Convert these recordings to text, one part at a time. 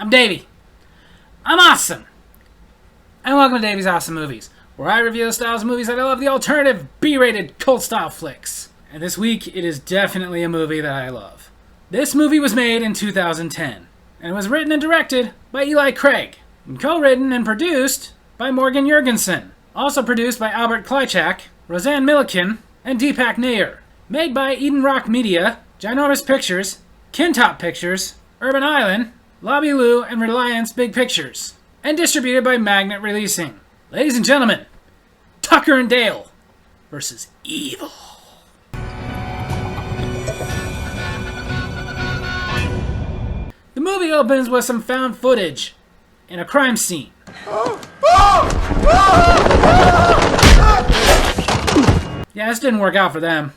I'm Davy. I'm awesome. And welcome to Davy's Awesome Movies, where I review the styles of movies that I love, the alternative B-rated cult style flicks. And this week, it is definitely a movie that I love. This movie was made in 2010, and it was written and directed by Eli Craig, and co-written and produced by Morgan Jurgensen. Also produced by Albert Klychak, Roseanne Milliken, and Deepak Nair. Made by Eden Rock Media, Ginormous Pictures, Kintop Pictures, Urban Island, Lobby Lou, and Reliance Big Pictures. And distributed by Magnet Releasing. Ladies and gentlemen, Tucker and Dale versus Evil. The movie opens with some found footage in a crime scene. Yeah, this didn't work out for them.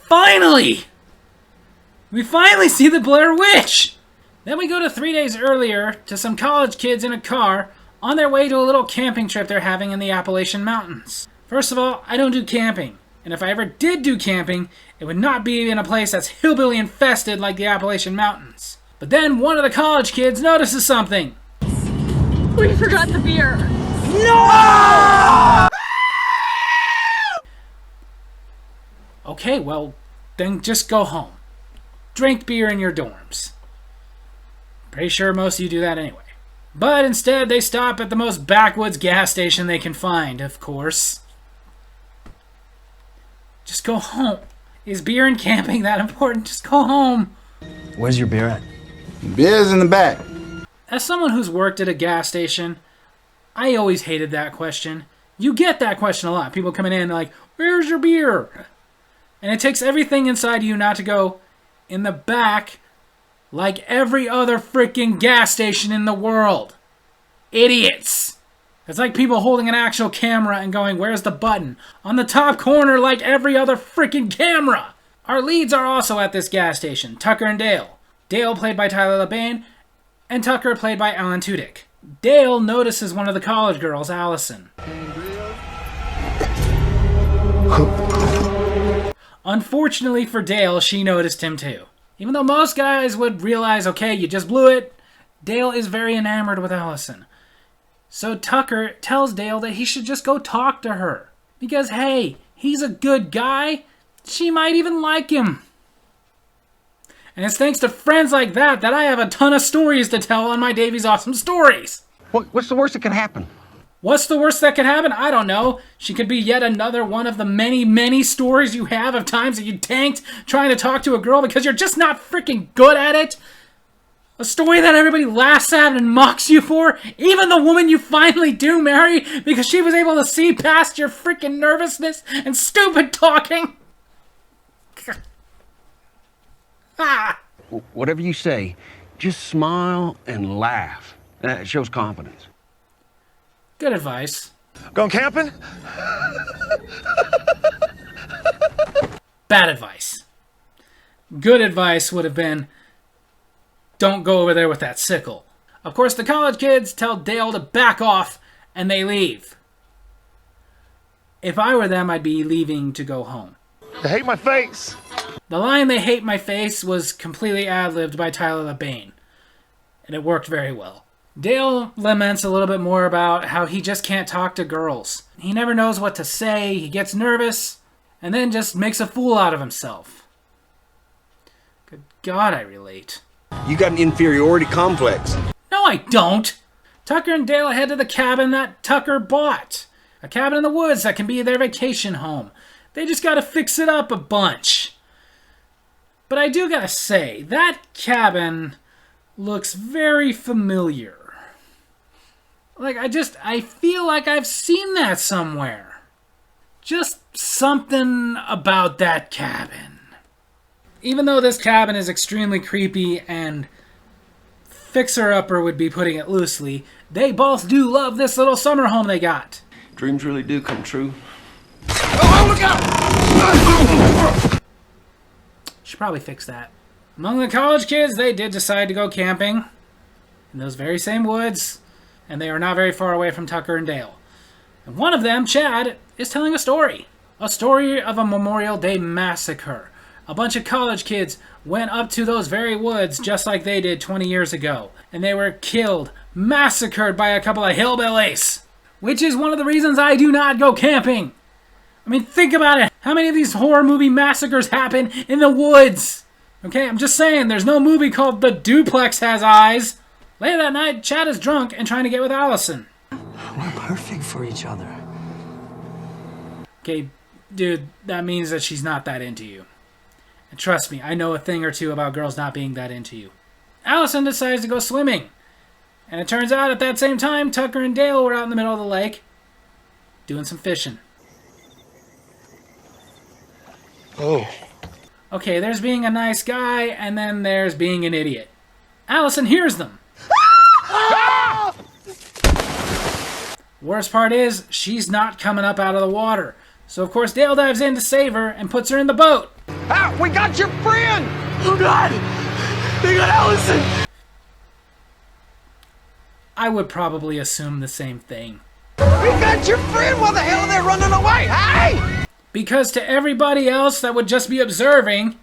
Finally! We finally see the Blair Witch! Then we go to 3 days earlier to some college kids in a car on their way to a little camping trip they're having in the Appalachian Mountains. First of all, I don't do camping. And if I ever did do camping, it would not be in a place that's hillbilly infested like the Appalachian Mountains. But then one of the college kids notices something. We forgot the beer. No! Okay, well, then just go home. Drink beer in your dorms. Pretty sure most of you do that anyway. But instead, they stop at the most backwoods gas station they can find, of course. Just go home. Is beer and camping that important? Just go home. Where's your beer at? Beer's in the back. As someone who's worked at a gas station, I always hated that question. You get that question a lot. People coming in like, where's your beer? And it takes everything inside you not to go in the back like every other freaking gas station in the world. Idiots. It's like people holding an actual camera and going, where's the button? On the top corner like every other freaking camera. Our leads are also at this gas station, Tucker and Dale. Dale played by Tyler LaBaine, and Tucker played by Alan Tudyk. Dale notices one of the college girls, Allison. Unfortunately for Dale, she noticed him too. Even though most guys would realize, okay, you just blew it, Dale is very enamored with Allison. So Tucker tells Dale that he should just go talk to her. Because, hey, he's a good guy. She might even like him. And it's thanks to friends like that that I have a ton of stories to tell on my Davy's Awesome Stories. What's the worst that can happen? What's the worst that could happen? I don't know. She could be yet another one of the many, many stories you have of times that you tanked trying to talk to a girl because you're just not freaking good at it. A story that everybody laughs at and mocks you for. Even the woman you finally do marry because she was able to see past your freaking nervousness and stupid talking. Ah. Whatever you say, just smile and laugh. It shows confidence. Good advice. Going camping? Bad advice. Good advice would have been, don't go over there with that sickle. Of course, the college kids tell Dale to back off, and they leave. If I were them, I'd be leaving to go home. They hate my face. The line, they hate my face, was completely ad-libbed by Tyler LaBaine, and it worked very well. Dale laments a little bit more about how he just can't talk to girls. He never knows what to say, he gets nervous, and then just makes a fool out of himself. Good God, I relate. You got an inferiority complex. No, I don't! Tucker and Dale head to the cabin that Tucker bought. A cabin in the woods that can be their vacation home. They just gotta fix it up a bunch. But I do gotta say, that cabin looks very familiar. Like, I feel like I've seen that somewhere. Just something about that cabin. Even though this cabin is extremely creepy and fixer-upper would be putting it loosely, they both do love this little summer home they got. Dreams really do come true. Oh, look out! Should probably fix that. Among the college kids, they did decide to go camping in those very same woods, and they are not very far away from Tucker and Dale. And one of them, Chad, is telling a story. A story of a Memorial Day massacre. A bunch of college kids went up to those very woods just like they did 20 years ago. And they were killed, massacred by a couple of hillbillies. Which is one of the reasons I do not go camping. I mean, think about it. How many of these horror movie massacres happen in the woods? Okay, I'm just saying, there's no movie called The Duplex Has Eyes. Later that night, Chad is drunk and trying to get with Allison. We're perfect for each other. Okay, dude, that means that she's not that into you. And trust me, I know a thing or two about girls not being that into you. Allison decides to go swimming. And it turns out at that same time, Tucker and Dale were out in the middle of the lake doing some fishing. Oh. Okay, there's being a nice guy, and then there's being an idiot. Allison hears them. Worst part is, she's not coming up out of the water. So of course Dale dives in to save her and puts her in the boat. Ah, we got your friend! Oh God! They got Allison! I would probably assume the same thing. We got your friend! Why the hell are they running away? Hey! Because to everybody else that would just be observing,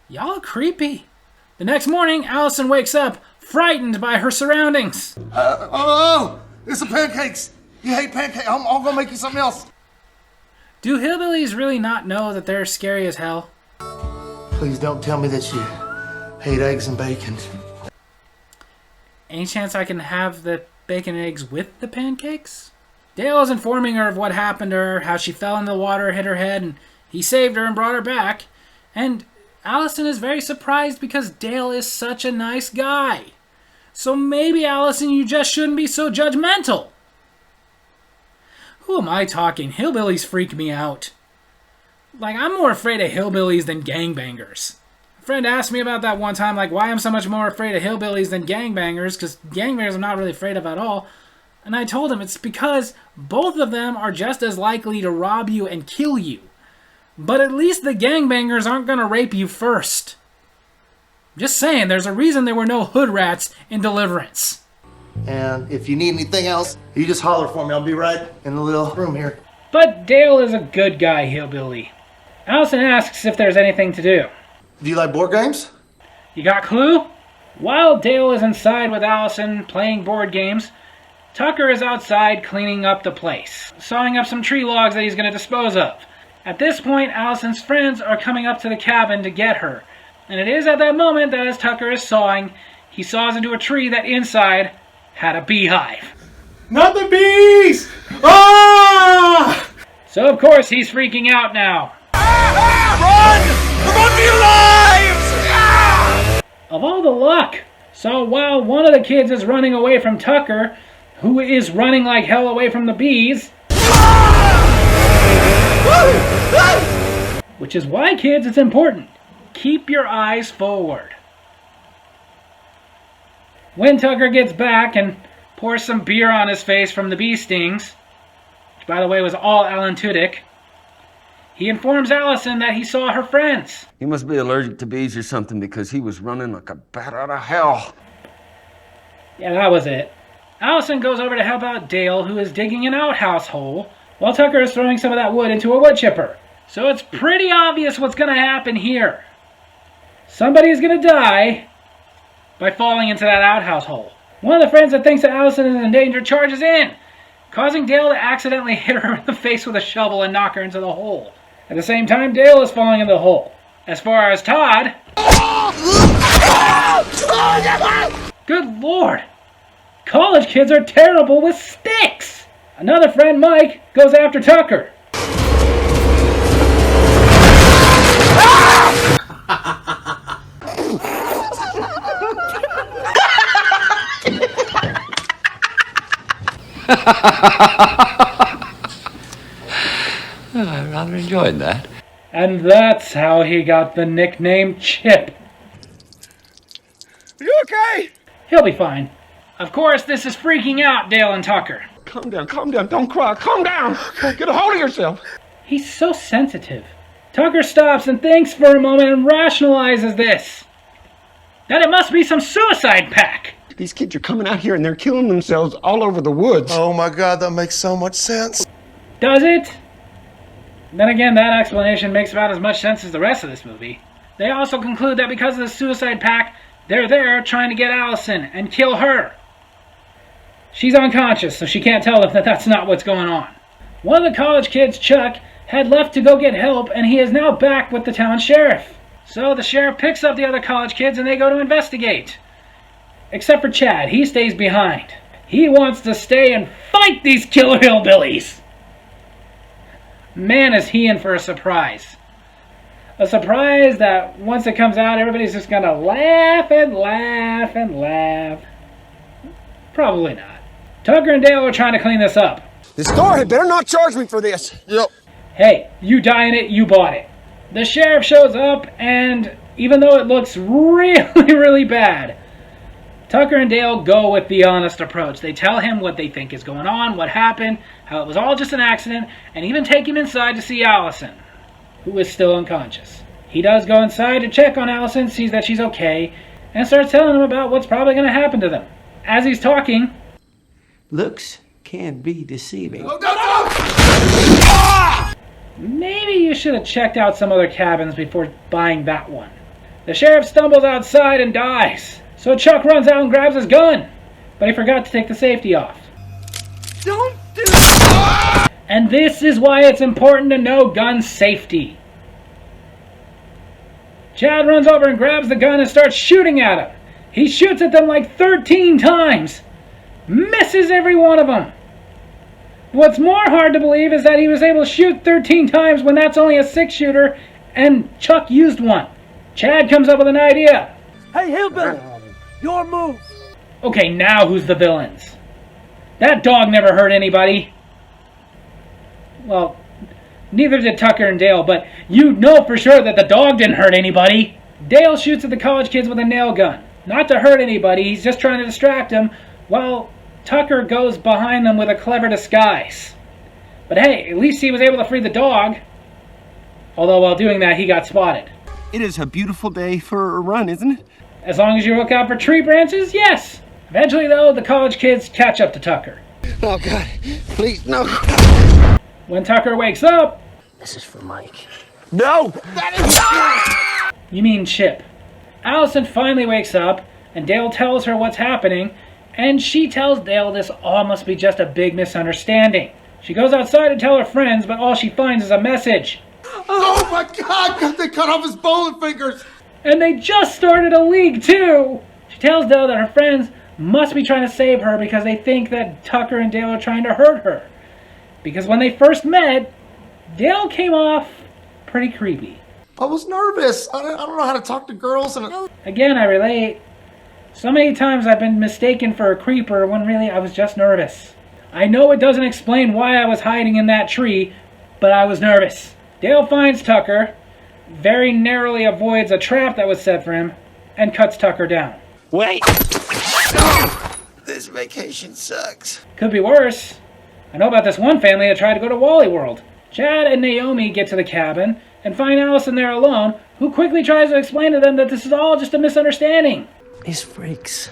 y'all are creepy. The next morning, Allison wakes up, frightened by her surroundings. Oh! It's the pancakes! You hate pancakes. I'm gonna make you something else. Do hillbillies really not know that they're scary as hell? Please don't tell me that you hate eggs and bacon. Any chance I can have the bacon and eggs with the pancakes? Dale is informing her of what happened to her, how she fell in the water, hit her head, and he saved her and brought her back. And Allison is very surprised because Dale is such a nice guy. So maybe, Allison, you just shouldn't be so judgmental. Who am I talking? Hillbillies freak me out. Like, I'm more afraid of hillbillies than gangbangers. A friend asked me about that one time, like, why I'm so much more afraid of hillbillies than gangbangers, because gangbangers I'm not really afraid of at all. And I told him it's because both of them are just as likely to rob you and kill you. But at least the gangbangers aren't going to rape you first. Just saying, there's a reason there were no hood rats in Deliverance. And if you need anything else, you just holler for me. I'll be right in the little room here. But Dale is a good guy, hillbilly. Allison asks if there's anything to do. Do you like board games? You got clue? While Dale is inside with Allison playing board games, Tucker is outside cleaning up the place, sawing up some tree logs that he's going to dispose of. At this point, Allison's friends are coming up to the cabin to get her. And it is at that moment that as Tucker is sawing, he saws into a tree that inside had a beehive. Not the bees! Ah! So of course he's freaking out now. Run! Run for your lives! Ah! Of all the luck! So while one of the kids is running away from Tucker, who is running like hell away from the bees, which is why, kids, it's important. Keep your eyes forward. When Tucker gets back and pours some beer on his face from the bee stings, which by the way was all Alan Tudyk, he informs Allison that he saw her friends. He must be allergic to bees or something because he was running like a bat out of hell. Yeah, that was it. Allison goes over to help out Dale, who is digging an outhouse hole, while Tucker is throwing some of that wood into a wood chipper. So it's pretty obvious what's going to happen here. Somebody is going to die by falling into that outhouse hole. One of the friends that thinks that Allison is in danger charges in, causing Dale to accidentally hit her in the face with a shovel and knock her into the hole. At the same time, Dale is falling into the hole. As far as Todd... Good Lord! College kids are terrible with sticks! Another friend, Mike, goes after Tucker. I rather enjoyed that. And that's how he got the nickname Chip. Are you okay? He'll be fine. Of course, this is freaking out Dale and Tucker. Calm down, don't cry, calm down. Get a hold of yourself. He's so sensitive. Tucker stops and thinks for a moment and rationalizes this. That it must be some suicide pact. These kids are coming out here and they're killing themselves all over the woods. Oh my God, that makes so much sense. Does it? Then again, that explanation makes about as much sense as the rest of this movie. They also conclude that because of the suicide pact, they're there trying to get Allison and kill her. She's unconscious, so she can't tell them that that's not what's going on. One of the college kids, Chuck, had left to go get help, and he is now back with the town sheriff. So the sheriff picks up the other college kids and they go to investigate. Except for Chad, he stays behind. He wants to stay and fight these killer hillbillies. Man, is he in for a surprise. A surprise that once it comes out, everybody's just gonna laugh and laugh and laugh. Probably not. Tucker and Dale are trying to clean this up. The store had better not charge me for this. Yep. Hey, you die in it, you bought it. The sheriff shows up, and even though it looks really, really bad, Tucker and Dale go with the honest approach. They tell him what they think is going on, what happened, how it was all just an accident, and even take him inside to see Allison, who is still unconscious. He does go inside to check on Allison, sees that she's okay, and starts telling him about what's probably going to happen to them. As he's talking, Looks can be deceiving. maybe you should have checked out some other cabins before buying that one. The sheriff stumbles outside and dies. So Chuck runs out and grabs his gun. But he forgot to take the safety off. Don't do that! And this is why it's important to know gun safety. Chad runs over and grabs the gun and starts shooting at him. He shoots at them like 13 times. Misses every one of them. What's more hard to believe is that he was able to shoot 13 times when that's only a 6-shooter and Chuck used one. Chad comes up with an idea. Hey, Hillbilly! Your move! Okay, now who's the villains? That dog never hurt anybody. Well, neither did Tucker and Dale, but you know for sure that the dog didn't hurt anybody. Dale shoots at the college kids with a nail gun. Not to hurt anybody, he's just trying to distract them, while Tucker goes behind them with a clever disguise. But hey, at least he was able to free the dog. Although while doing that, he got spotted. It is a beautiful day for a run, isn't it? As long as you look out for tree branches, yes. Eventually, though, the college kids catch up to Tucker. Oh, God. Please, no. When Tucker wakes up... This is for Mike. No! You mean Chip. Allison finally wakes up, and Dale tells her what's happening, and she tells Dale this all must be just a big misunderstanding. She goes outside to tell her friends, but all she finds is a message. Oh my God! They cut off his bowling fingers! And they just started a league, too! She tells Dale that her friends must be trying to save her because they think that Tucker and Dale are trying to hurt her. Because when they first met, Dale came off pretty creepy. I was nervous. I don't know how to talk to girls and... Again, I relate. So many times I've been mistaken for a creeper when really I was just nervous. I know it doesn't explain why I was hiding in that tree, but I was nervous. Dale finds Tucker, very narrowly avoids a trap that was set for him, and cuts Tucker down. Wait! This vacation sucks. Could be worse. I know about this one family that tried to go to Wally World. Chad and Naomi get to the cabin and find Allison there alone, who quickly tries to explain to them that this is all just a misunderstanding. These freaks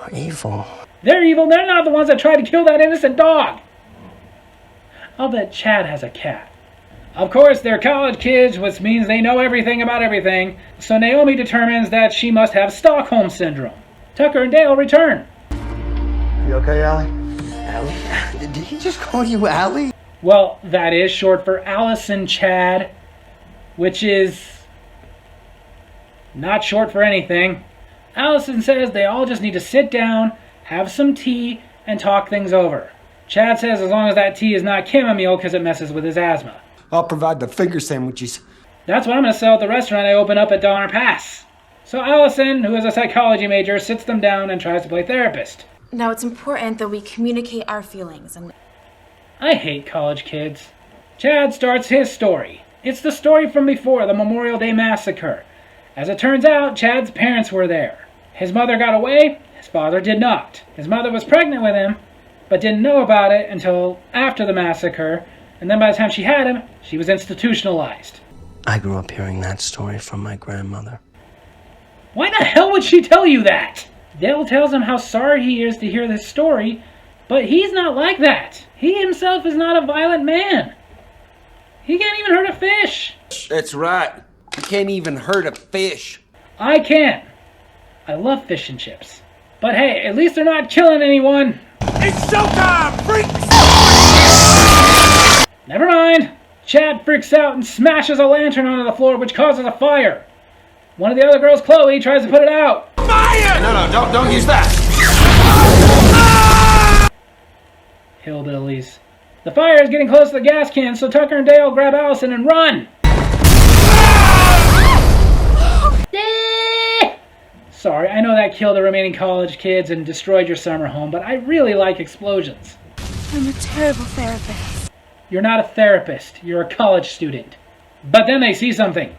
are evil. They're evil. They're not the ones that tried to kill that innocent dog. I'll bet Chad has a cat. Of course, they're college kids, which means they know everything about everything, so Naomi determines that she must have Stockholm Syndrome. Tucker and Dale return. You okay, Allie? Allie? Did he just call you Allie? Well, that is short for Allison Chad, which is not short for anything. Allison says they all just need to sit down, have some tea, and talk things over. Chad says as long as that tea is not chamomile because it messes with his asthma. I'll provide the finger sandwiches. That's what I'm going to sell at the restaurant I open up at Donner Pass. So Allison, who is a psychology major, sits them down and tries to play therapist. Now, it's important that we communicate our feelings and... I hate college kids. Chad starts his story. It's the story from before the Memorial Day Massacre. As it turns out, Chad's parents were there. His mother got away, his father did not. His mother was pregnant with him, but didn't know about it until after the massacre, and then by the time she had him, she was institutionalized. I grew up hearing that story from my grandmother. Why the hell would she tell you that? Dale tells him how sorry he is to hear this story, but he's not like that. He himself is not a violent man. He can't even hurt a fish. That's right. You can't even hurt a fish. I can. I love fish and chips. But hey, at least they're not killing anyone. It's showtime, freaks! Never mind. Chad freaks out and smashes a lantern onto the floor, which causes a fire. One of the other girls, Chloe, tries to put it out. Fire! No, don't use that. Hillbillies. The fire is getting close to the gas can, so Tucker and Dale grab Allison and run. Sorry, I know that killed the remaining college kids and destroyed your summer home, but I really like explosions. I'm a terrible therapist. You're not a therapist, you're a college student. But then they see something.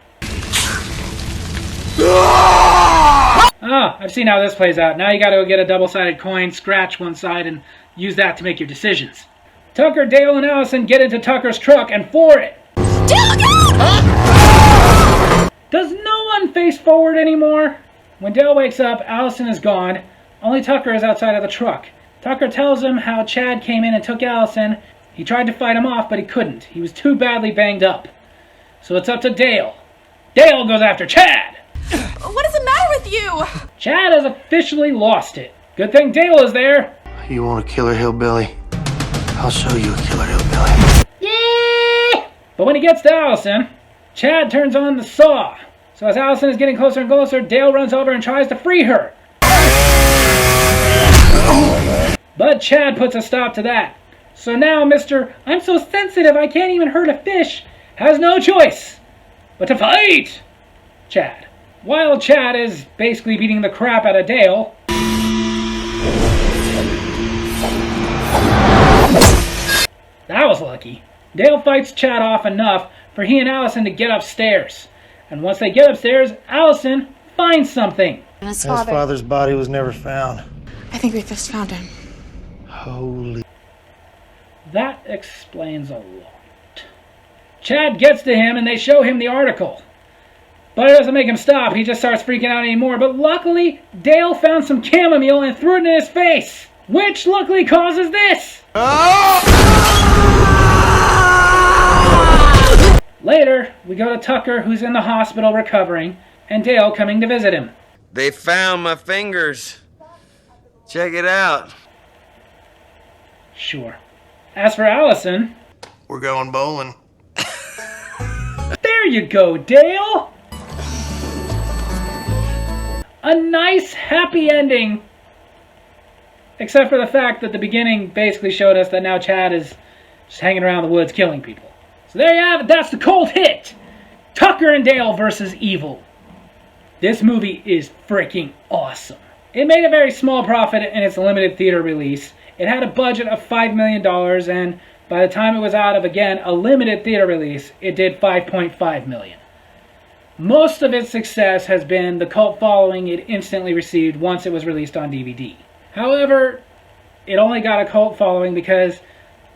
Oh, I've seen how this plays out. Now you gotta go get a double-sided coin, scratch one side, and use that to make your decisions. Tucker, Dale, and Allison get into Tucker's truck and floor it. Dale, go! Does no one face forward anymore? When Dale wakes up, Allison is gone. Only Tucker is outside of the truck. Tucker tells him how Chad came in and took Allison. He tried to fight him off, but he couldn't. He was too badly banged up. So it's up to Dale. Dale goes after Chad. What is the matter with you? Chad has officially lost it. Good thing Dale is there. You want a killer hillbilly? I'll show you a killer hillbilly. Yeah! But when he gets to Allison, Chad turns on the saw. So as Allison is getting closer and closer, Dale runs over and tries to free her. But Chad puts a stop to that. So now Mr. I'm so sensitive I can't even hurt a fish has no choice but to fight Chad. While Chad is basically beating the crap out of Dale, that was lucky. Dale fights Chad off enough for he and Allison to get upstairs. And once they get upstairs, Allison finds something. And his His father's body was never found. I think we just found him. Holy. That explains a lot. Chad gets to him and they show him the article. But it doesn't make him stop, he just starts freaking out anymore. But luckily, Dale found some chamomile and threw it in his face, which luckily causes this. Later, we go to Tucker, who's in the hospital recovering, and Dale coming to visit him. They found my fingers. Check it out. Sure. As for Allison, We're going bowling. there you go, Dale! A nice, happy ending. Except for the fact that the beginning basically showed us that now Chad is just hanging around the woods killing people. So there you have it, that's the cold hit! Tucker and Dale versus Evil. This movie is freaking awesome. It made a very small profit in its limited theater release. It had a budget of $5 million, and by the time it was out of, again, a limited theater release, it did $5.5 million. Most of its success has been the cult following it instantly received once it was released on DVD. However, it only got a cult following because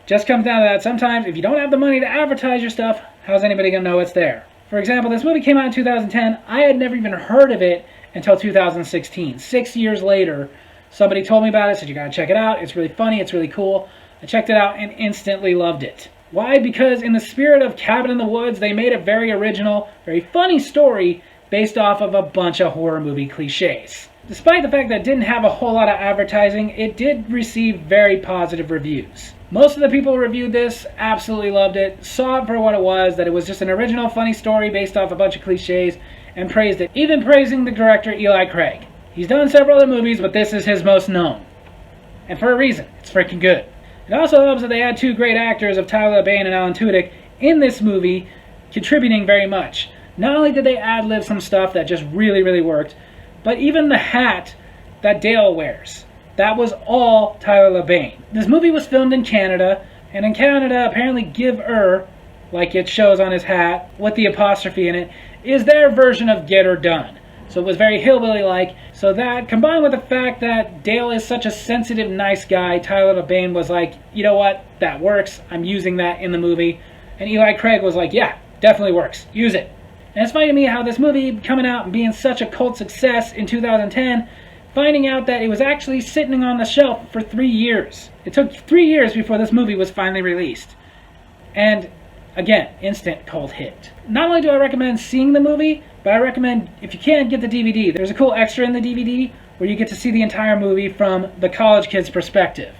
just comes down to that sometimes if you don't have the money to advertise your stuff, how's anybody going to know it's there? For example, this movie came out in 2010. I had never even heard of it until 2016. 6 years later, somebody told me about it, said you gotta check it out. It's really funny, it's really cool. I checked it out and instantly loved it. Why? Because in the spirit of Cabin in the Woods, they made a very original, very funny story based off of a bunch of horror movie cliches. Despite the fact that it didn't have a whole lot of advertising, it did receive very positive reviews. Most of the people who reviewed this absolutely loved it, saw it for what it was, that it was just an original funny story based off a bunch of cliches, and praised it, even praising the director Eli Craig. He's done several other movies, but this is his most known. And for a reason, it's freaking good. It also helps that they had two great actors of Tyler Bane and Alan Tudyk in this movie, contributing very much. Not only did they ad-lib some stuff that just really, really worked, but even the hat that Dale wears. That was all Tyler Bane. This movie was filmed in Canada, and in Canada, apparently Give like it shows on his hat, with the apostrophe in it, is their version of Get Her Done. So it was very hillbilly-like. So that, combined with the fact that Dale is such a sensitive, nice guy, Tyler Bane was like, you know what, that works. I'm using that in the movie. And Eli Craig was like, yeah, definitely works. Use it. And it's funny to me how this movie coming out and being such a cult success in 2010, finding out that it was actually sitting on the shelf for 3 years. It took 3 years before this movie was finally released. And Again, instant cult hit. Not only do I recommend seeing the movie, but I recommend, if you can, get the DVD. There's a cool extra in the DVD where you get to see the entire movie from the college kid's perspective,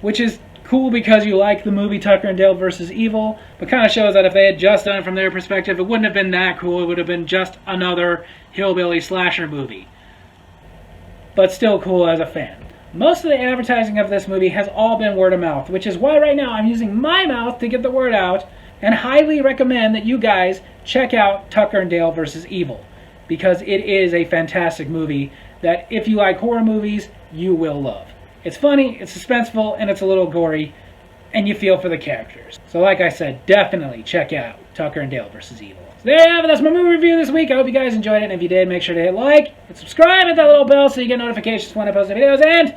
which is cool because you like the movie Tucker and Dale vs. Evil, but kind of shows that if they had just done it from their perspective, it wouldn't have been that cool. It would have been just another hillbilly slasher movie, but still cool as a fan. Most of the advertising of this movie has all been word of mouth, which is why right now I'm using my mouth to get the word out and highly recommend that you guys check out Tucker and Dale vs. Evil, because it is a fantastic movie that if you like horror movies, you will love. It's funny, it's suspenseful, and it's a little gory, and you feel for the characters. So like I said, definitely check out Tucker and Dale vs. Evil. So there you have it, that's my movie review this week. I hope you guys enjoyed it, and if you did, make sure to hit like and subscribe, hit that little bell so you get notifications when I post the videos, and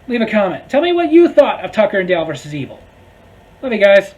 leave a comment. Tell me what you thought of Tucker and Dale vs. Evil. Love you guys.